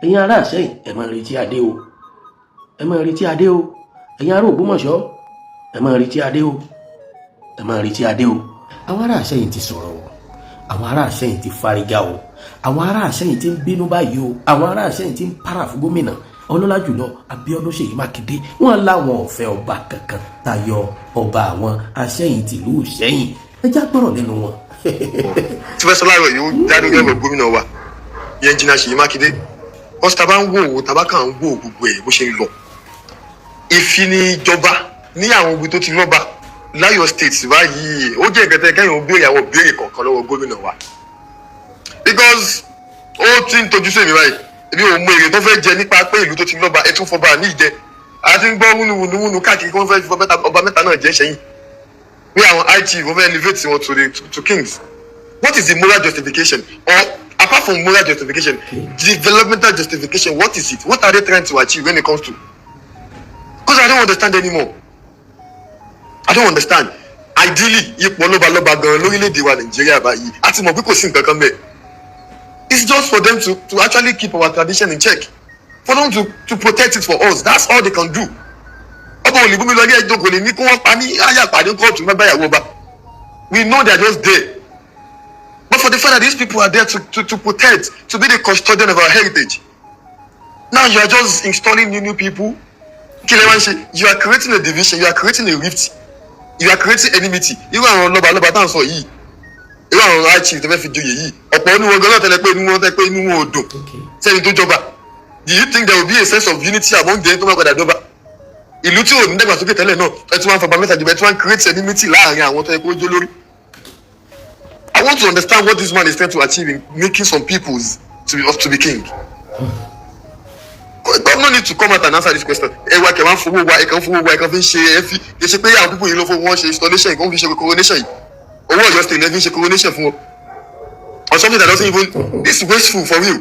ẹ̀yin ará Ìṣẹ́yìn ẹ máa retí adé o, ẹ máa retí adé o. ẹ̀yin ará Ògbómọ̀ṣọ́ ẹ máa retí adé o, ẹ máa retí adé o. àwọn ará Ìṣẹ́yìn ti sọ̀rọ̀ o, àwọn ará Ìṣẹ́yìn ti fárígá o, àwọn ará Ìṣẹ́yìn ti ń bínú báyìí o, àwọn ará Ìṣẹ́yìn ti ń para fún gómìnà ọlọ́lá jùlọ Abíọ́dún Ṣèyí Mákindé. wọ́n láwọn ò fẹ́ ọba kankan tayọ ọba àwọn Ìṣẹ́yìn tìlú Ìṣẹ́yìn. ẹ já gbọ́rọ̀ lẹ́nu wọn. tí fẹ́ sọ láàárọ̀ yìí ó dánú gẹ́gẹ́ gómìnà wa yẹn jìnnà Ṣèyí Mákindé wọ́n sì tàbá ń wò ó tàbá kàn ń wò ó gbogbo ẹ̀ bó ṣe ń lọ. ìfinijọba ní àwọn ibi tó ti rọ́bà l'Ọ́yọ́ state báyìí ó jẹ́ ìkẹtẹ kẹ́yìn ó béèrè àwọn béèrè kọ̀ọ̀kan lọ́wọ́ gómìnà wa because ó ti ń tojú sí èmi báyìí èmi ò mọ èrè tó fẹ́ jẹ nípa pé ìlú tó ti rọ́bà ẹ̀ tún fọba ní ìjẹ àti ń gbọ́ wúnúwúnú káàkiri kí wọ́n fẹ́ fọ ọba mẹ́ta náà jẹ́ Ṣẹ́yìn bí àwọn IT wọ́n fẹ́ elevate wọn to kings. What is the moral justification? Or apart from moral justification, developmental justification, what is it? What are they trying to achieve when it comes to? Because I don't understand anymore. I don't understand. Ideally, ipò lọ́balọ́ba gan lórílẹ̀-èdè wa Nàìjíríà báyìí àti mọ̀ pé kò sí nǹkan kan bẹ́ẹ̀. It's just for them to actually keep our tradition in check. For them to protect it for us. That's all they can do. Ọba olùbúmi lọ ní ẹjọ́ kò lè ní kí wọ́n pa ní àyàpàdé kóòtù mẹ́bàá ìyàwó ọba. We know they are just there. But for the fact that these people are there to protect, to be the custodian of our heritage. Now you are just installing new people. You are creating a division, you are creating a rift, you are creating enmity. Irú àwọn lọ́balọ́ba tá à ń sọ yìí, irú àwọn high chief tó fẹ́ fi joyè yìí, ọ̀pọ̀ oníwọ̀n gan náà tẹ́lẹ̀ pé inú wọn tẹ́ pé inú wọn ò dùn sẹ́ni tó jọba. Do you think there will be a sense of unity among them tó máa padà jọba? Ìlú tí ò ní dàgbàsókè tẹ́lẹ̀ náà, ẹ tún wá ń fọba mẹ́ta jọba, ẹ tún wá ń create enmity láàrin àwọn tó yẹ kó jó lórí. I want to understand what this man is trying to achieve in making some peoples to be king. God no need to come out and answer this question. Ẹ̀wà kẹ̀wá ń fowó wa, ẹ̀kan fowó wa, ẹ̀kan fi ń ṣe ẹ̀fí. Kì í ṣe pé àwọn pípọ̀ yìí ló fowó wọn ṣe installation, ìkan fi ṣe coronation yìí. Owó Ọ̀yọ́ state lẹ́fí ń ṣe coronation fún wọn. Or something that doesn't even, this is wasteful for real.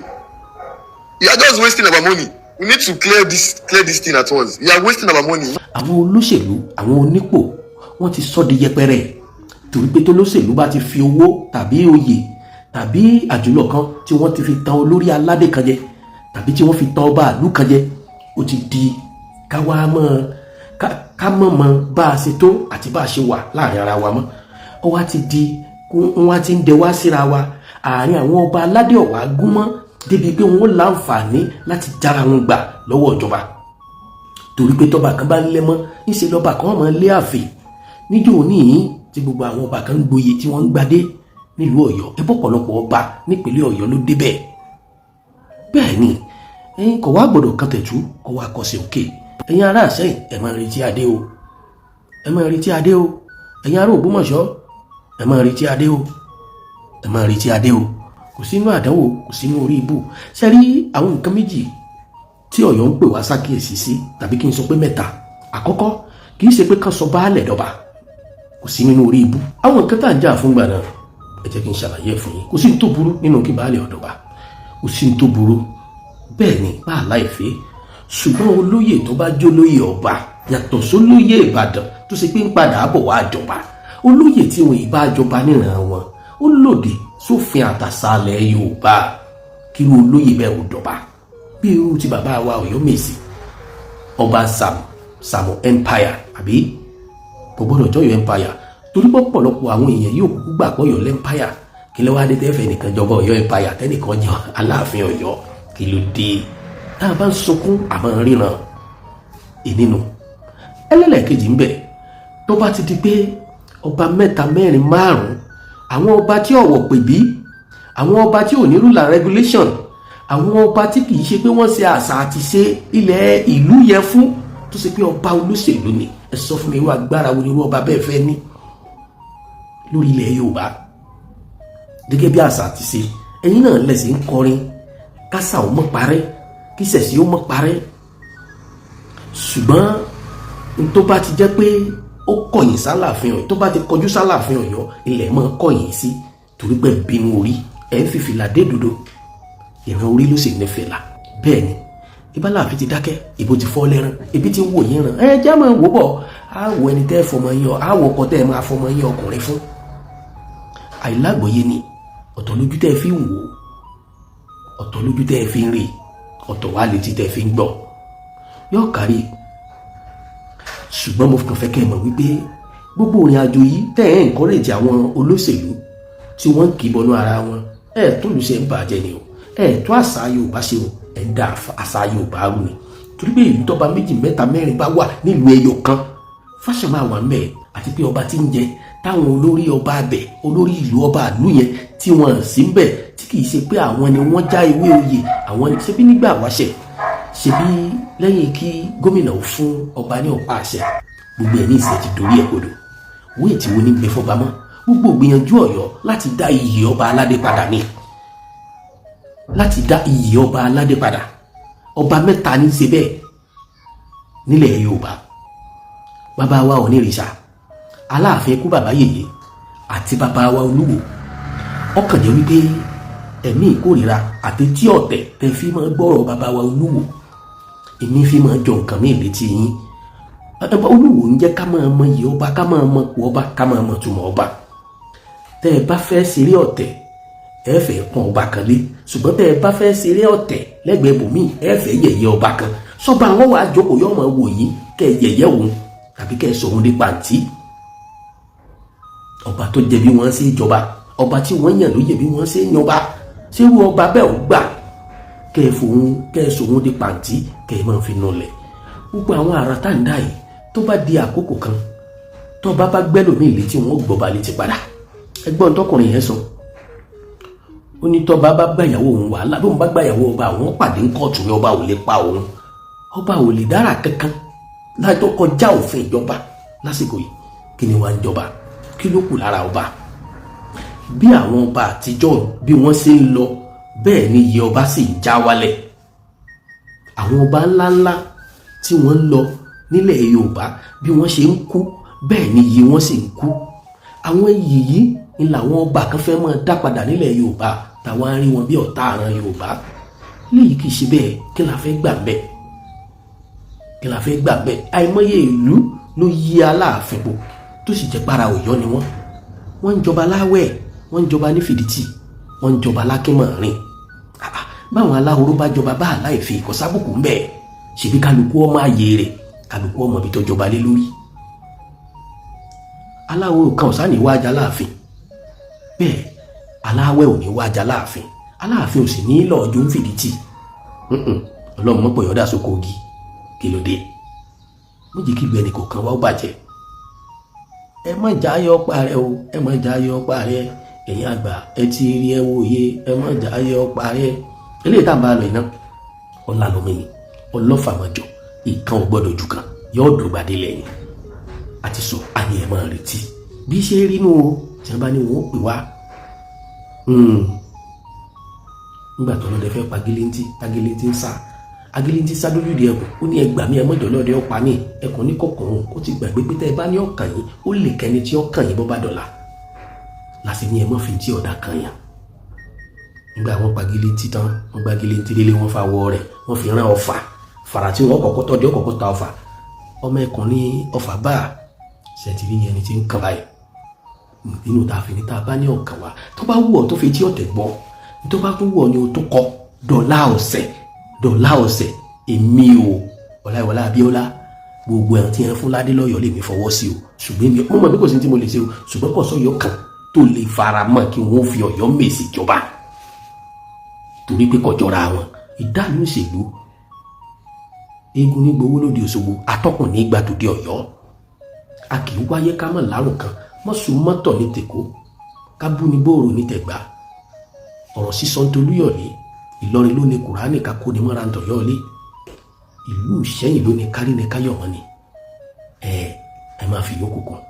You are just wasting our money. We need to clear this thing at once. You are wasting our money. àwọn olóṣèlú, àwọn onípò, wọ́n ti sọ di yẹpẹrẹ. torí pé tó lóṣèlú bá ti fi owó tàbí oyè tàbí àjùlọ kan tí wọ́n ti fi tan olórí aládé kan jẹ tàbí tí wọ́n fi tan ọba ìlú kan jẹ ó ti di ká mọ̀ bá a ṣe tó àti bá a ṣe wà láàrin ara wa mọ́ ó wá ti di wọ́n ti ń dẹ wá síra wa àárín àwọn ọba aládé ọ̀wá gúnmọ́ débi pé wọ́n láǹfààní láti jára wọn gbà lọ́wọ́ ìjọba torí pé tọ́ba kan bá ń lẹ́mọ́ níṣẹ́ lọ́ba kan máa lé àfẹ́ níjọ́ níyìn tí gbogbo àwọn ọba kan ń gboyè tí wọ́n ń gbadé nílùú Ọ̀yọ́ ẹbọ pọ̀lọpọ̀ ọba nípínlẹ̀ Ọ̀yọ́ ló débẹ̀ bẹ́ẹ̀ ni ẹ̀yin kò wá gbọ́dọ̀ kan tẹ̀tú kò wá kọsẹ̀ òkè ẹ̀yin ará Ìṣẹ́yìn ẹ máa retí adé o ẹ máa retí adé o ẹ̀yin ará Ògbómọ̀ṣọ́ ẹ máa retí adé o ẹ máa retí adé o kò sínú àdánwò kò sínú orí ibù ṣe rí àwọn nǹkan méjì tí Ọ̀yọ́ ń pè wá sákìyèsí sí tàbí kí n sọ pé mẹ́ta àkọ́kọ́ kì í ṣe pé kán sọ baálẹ̀ dọba kò sí nínú orí ibù àwọn nǹkan tá à ń jà fún gbà náà ẹ jẹ́ kí n ṣàlàyé fún yín kò sí ní tó burú nínú kí baálẹ̀ ọ̀dọ̀ba kò sí ní tó burú bẹ́ẹ̀ ni bá a láìfẹ́ ṣùgbọ́n olóyè tó bá jó lóyè ọba yàtọ̀ sólóyè Ìbàdàn tó ṣe pé ń padà bọ̀ wá jọba olóyè tí wọn ì bá jọba níran wọn ó lòdì sófin àtàsálẹ̀ Yorùbá kí irú olóyè bẹ́ẹ̀ ò dọba bí irú ti bàbá wa Ọ̀yọ́mèsì ọba Sàámú Empire àbí kò gbọ́dọ̀ jọyọ̀ Empire torí pọ̀pọ̀lọpọ̀ àwọn èèyàn yóò kúkú gbà pọ̀ Ọ̀yọ́ Empire kí ló wá dé tẹ́fẹ̀ẹ́ nìkan jọba Ọ̀yọ́ Empire tẹ́nìkan jọ Aláàfin Ọ̀yọ́ kí ló dé tá a bá ń sunkún àmọ́ ríran ìnínú ẹlẹ́lẹ́kejì ń bẹ̀ tó bá ti di pé ọba mẹ́ta mẹ́rin márùn-ún àwọn ọba tí ọ̀wọ̀ pè bí àwọn ọba tí ò ní rule and regulation àwọn ọba tí kì í ṣe pé wọ́n ṣe àṣà àti ṣe ilẹ̀ ìlú yẹn fún tó ṣe pé ọba olóṣèlú ni ẹ sọ fún mi irú agbára wo ni irú ọba bẹ́ẹ̀ fẹ́ ní lórí ilẹ̀ Yorùbá gẹ́gẹ́ bí àṣà àti ṣe ẹ̀yin náà lẹ̀sìn ń kọrin kásà ó mọ̀ parẹ́ kí sẹ̀sì ó mọ̀ parẹ́ ṣùgbọ́n n tó bá ti jẹ́ pé ó kọ̀yìn sálàfin Ọ̀yọ́ tó bá ti kọjú sálàfin Ọ̀yọ́ ilẹ̀ mọ́ kọ̀yìn sí torí pé bínú orí ẹ̀ ń fi fìlà dé dodo ìran orí ló sì ní fìlà bẹ́ẹ̀ ni ìbálàfin ti dákẹ́ ìbò ti fọ́ lẹ́rán ibi tí ń wò yín ràn ẹ jẹ́ máa wò bọ̀ á wọ ẹni tẹ́ fọmọ yín ọ á wọ ọkọ tẹ́ máa fọmọ yín ọkùnrin fún àìlágbòye ni ọ̀tọ̀ lójú tẹ́ fi ń wò ọ̀tọ̀ lójú tẹ́ fi ń rí ọ̀tọ̀ wá létí tẹ́ fi ń gbọ́ yóò kárí. Ṣùgbọ́n mo kàn fẹ́ kẹ́ ẹ mọ̀ wípé gbogbo ìrìn àjò yìí tẹ́ ẹ̀ encourage àwọn olóṣèlú tí wọ́n kì í bọnú ara wọn tó lù ṣe ń bàjẹ́ ni o tó àṣà Yorùbá ṣe o ń da àṣà Yorùbá rú ni. Torí pé ìlú tọ́ba 2 mẹ́ta 4 bá wà nílùú ẹyọ kan fáṣọ máa wà mẹ́ẹ̀ àti pé ọba tí ń jẹ táwọn olórí ọba abẹ olórí ìlú ọba ìlú yẹn tí wọ́n sì ń bẹ̀ tí kì í ṣe pé àwọn ni wọ́n já ewé oyè àwọn ni ṣebí nígbà wáṣẹ̀ ṣebí lẹ́yìn kí gómìnà fún ọba ní ọ̀pá àṣẹ gbogbo ẹ̀ ní ìṣẹ́ ti dorí ẹ̀ kodò wíì tí wo ní gbẹ fọba mọ́ gbogbo gbìyànjú Ọ̀yọ́ láti dá iyì ọba aládé padà ní láti dá iyì ọba aládé padà ọba mẹ́ta ní ṣe bẹ́ẹ̀ nílẹ̀ Yorùbá bàbá wa Onírìṣà Aláàfin ikú bàbá Yèyé àti bàbá wa Olúwo. Ọkàn jẹ́ wípé ẹ̀mí ìkórìíra àti tí ọ̀tẹ̀ tẹ́ fi máa gbọ́rọ̀ bàbá wa Olúwo èmi fi máa jọ nǹkan mí létí yín. Olúwo ń jẹ́ ká máa mọ iyì ọba ká máa mọ ipò ọba ká máa mọ túmọ̀ ọba. Tẹ́ ẹ bá fẹ́ ṣeré ọ̀tẹ̀ ẹ fẹ́ pọ́n ọba kan lé ṣùgbọ́n tẹ́ ẹ bá fẹ́ ṣeré ọ̀tẹ̀ lẹ́gbẹ̀ẹ́ bòmíì ẹ fẹ́ yẹ̀yẹ́ ọba kan sọ́ba àwọn wàá jókòó yọ̀ máa wò yín kẹ́ ẹ yẹ̀yẹ́ òun tàbí kẹ́ ẹ sọ òun ní pàǹtí. Ọba tó jẹ bí wọ́n ṣe jọba ọba tí wọ́n yàn lóye bí wọ́n ṣe yanba ṣérú ọba bẹ́ẹ̀ ò gbà kẹ́ ẹ sọ òun ní pàǹtí kẹ́ ẹ máa fi nulẹ̀. Gbogbo àwọn àrà tá à ń dá yìí tó bá di àkókò kan tó bá gbẹ́lòmíì létí wọn gbọ́ba létí padà ẹgbọ́n tọkùnrin yẹn sọ ó ní tọ́ba bá gbàyàwó òun wàhálà bí òun bá gbàyàwó ọba àwọn pàdé ń kọ́ọ̀tù ní ọba ò lè pa òun ọba ò lè dára kankan lájọ kọjá òfin ìjọba lásìkò yìí kí ni wàá ń jọba kí ló kù lára ọba. Bí àwọn ọba àtijọ́ bí wọ́n ṣe ń lọ bẹ́ẹ̀ ni iye ọba sì ń já wálẹ̀. Àwọn ọba ńláńlá tí wọ́n ń lọ nílẹ̀ Yorùbá bí wọ́n ṣe ń kú bẹ́ẹ̀ ni iye wọ́n sì ń kú. Àwọn iyì yìí ni làwọn ọba kan fẹ́ máa dá padà nílẹ̀ Yorùbá táwọn á rí wọn bí ọ̀tá àràn Yorùbá. Léyìí kì í ṣe bẹ́ẹ̀ kí la fẹ́ gbà bẹ́ẹ̀ kí la fẹ́ gbà bẹ́ẹ̀. Àìmọye ìlú ló yí Aláàfin po tó sì jẹ́ para Ọ̀yọ́ ni wọ́n ń jọba láwẹ̀ wọ́n ń jọba ní Fìdítì wọ́n ń jọba lákínmọ̀rin. Báwọn aláhoró bá jọba bá aláìfi ìkọ́sábùkù ń bẹ̀ ṣèbí kálukú ọmọ ààyè rẹ̀ kálukú ọmọ ibi tó jọba lé lórí. Aláhoró kan ọ̀sán ní wájà láàfin bẹ́ẹ̀ aláwẹ̀ ò ní wájà láàfin Aláàfin ò sì ní lọ́ọ̀jọ́ ń Fìdítì. Ọlọ́run mọ́ pọ̀ yọ̀dá sóko ogi kí ló dé méjì kí lu ẹnì kọ̀ọ̀kan wá ó bàjẹ́. Ẹ má jà ayọ̀ parẹ́ o ẹ má jà ayọ̀ parẹ́ ẹ̀yin àgbà ẹ ti rí ẹ wòye ẹ má jà ayọ̀ parẹ́. Eléyìí tá à ń bá lọ iná ọ̀la lọ́mọ yìí ọlọ́fàmọ́jọ ìkan ò gbọ́dọ̀ jù kan yóò dùgbàdé lẹ́yìn àti sọ àní ẹ̀ máa retí bí ṣe rí inú o tí wọ́n bá ní wọn ó pè wá. Nígbà tó lọ́dẹ fẹ́ pa Agilintí ń sá Agilintí sá lójú di ẹkùn ó ní ẹgbàá mi ẹ mọ́jọ lọ́dẹ ọ̀pá mi ẹkùn ní kọ̀ọ̀kan ó ti gbàgbé pé tẹ́ ẹ bá ní ọ̀kàn yín ó lè kẹ́ni tí ọ̀kàn yín bọ́ bá dọ̀la láti ní ẹ mọ́ fi tí ọ̀dà kan yàn. Nígbà wọn pa Agilintí tán wọn gba Agilintí délé wọn fa wọ rẹ̀ wọn fi rán ọfà fàrà tí wọn kọ́kọ́ tọ́ di ọkọ̀kọ́ ta ọfà ọmọ ẹkùn ní ọfà bá ṣètìlí yẹn ni ti ń kàn báyìí nínú tá a fi ní tá a bá ní ọ̀kàn wa tó bá wù ọ́ tó fi tí ọ̀tẹ̀ gbọ́ tó bá tún wù ọ́ ni o tó kọ́ dọ̀là ọ̀sẹ̀ èmi o Ọláyíwọlá Abíọ́lá gbogbo ẹ̀rọ tí ẹ fún ládé lọ́yọ̀ọ́ lèmi fọwọ́ sí o ṣùgbọ́n mi ó mọ̀ bí kò sí tí mo lè ṣe o ṣùgbọ́n kò sọ́yọ́ kan tó lè fara mọ́ kí wọ́n fi Ọ̀yọ́ mèsì jọba torí pé kọjọra wọn ìdánù ìṣèlú eégún ní gbowó lóde Òṣogbo atọ́kùn ní gbàdúdé Ọ̀yọ́ a kì í wáyé ká mọ̀ lárùn kan mọ́sùn mọ́tọ̀ ní tèkó ká bú ní bóòrò ní tẹ̀gbá ọ̀rọ̀ sísọ ń tolúyọ̀lé Ìlọrin ló ní Kùránì ká kó ní mọ́ra ń tọ̀yọ́lé ìlú Ìṣẹ́yìn ló ní kárí ní káyọ̀ wọn ni ẹ máa fi yókù kún.